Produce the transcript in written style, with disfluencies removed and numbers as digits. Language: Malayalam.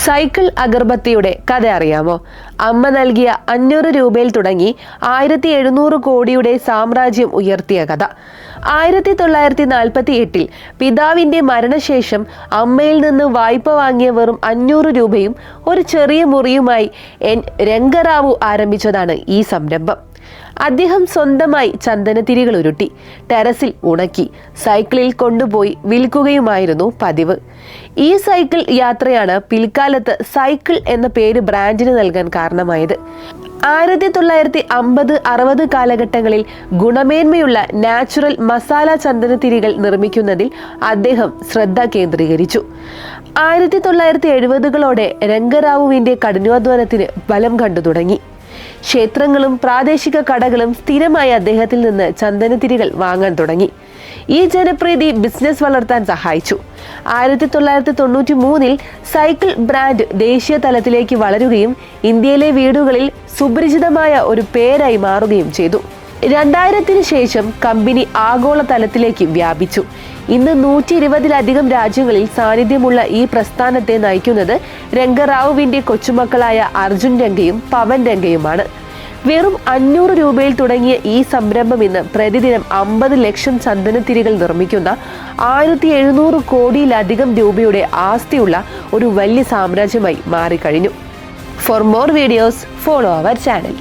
സൈക്കിൾ അഗർബത്തിയുടെ കഥ അറിയാമോ? അമ്മ നൽകിയ 500 രൂപയിൽ തുടങ്ങി 1700 കോടിയുടെ സാമ്രാജ്യം ഉയർത്തിയ കഥ. 1948 പിതാവിന്റെ മരണശേഷം അമ്മയിൽ നിന്ന് വായ്പ വാങ്ങിയ വെറും 500 രൂപയും ഒരു ചെറിയ മുറിയുമായി എൻ രംഗറാവു ആരംഭിച്ചതാണ് ഈ സംരംഭം. അദ്ദേഹം സ്വന്തമായി ചന്ദനത്തിരികൾ ഉരുട്ടി ടെറസിൽ ഉണക്കി സൈക്കിളിൽ കൊണ്ടുപോയി വിൽക്കുകയുമായിരുന്നു പതിവ്. ഈ സൈക്കിൾ യാത്രയാണ് പിൽക്കാലത്ത് സൈക്കിൾ എന്ന പേര് ബ്രാൻഡിന് നൽകാൻ കാരണമായത്. 1950-60 കാലഘട്ടങ്ങളിൽ ഗുണമേന്മയുള്ള നാച്ചുറൽ മസാല ചന്ദനത്തിരികൾ നിർമ്മിക്കുന്നതിൽ അദ്ദേഹം ശ്രദ്ധ കേന്ദ്രീകരിച്ചു. 1970കളോടെ രംഗറാവുവിന്റെ കഠിനാധ്വാനത്തിന് ബലം കണ്ടു തുടങ്ങി. ക്ഷേത്രങ്ങളും പ്രാദേശിക കടകളും സ്ഥിരമായി അദ്ദേഹത്തിൽ നിന്ന് ചന്ദനത്തിരികൾ വാങ്ങാൻ തുടങ്ങി. ഈ ജനപ്രീതി ബിസിനസ് വളർത്താൻ സഹായിച്ചു. 1993 സൈക്കിൾ ബ്രാൻഡ് ദേശീയ തലത്തിലേക്ക് വളരുകയും ഇന്ത്യയിലെ വീടുകളിൽ സുപരിചിതമായ ഒരു പേരായി മാറുകയും ചെയ്തു. 2000-ന് ശേഷം കമ്പനി ആഗോള തലത്തിലേക്ക് വ്യാപിച്ചു. ഇന്ന് 120-ലധികം രാജ്യങ്ങളിൽ സാന്നിധ്യമുള്ള ഈ പ്രസ്ഥാനത്തെ നയിക്കുന്നത് രംഗറാവുവിന്റെ കൊച്ചുമക്കളായ അർജുൻ രംഗയും പവൻ രംഗയുമാണ്. വെറും 500 രൂപയിൽ തുടങ്ങിയ ഈ സംരംഭം ഇന്ന് പ്രതിദിനം 50 ലക്ഷം ചന്ദനത്തിരികൾ നിർമ്മിക്കുന്ന 1700 കോടിയിലധികം രൂപയുടെ ആസ്തിയുള്ള ഒരു വലിയ സാമ്രാജ്യമായി മാറിക്കഴിഞ്ഞു. For more videos follow our channel.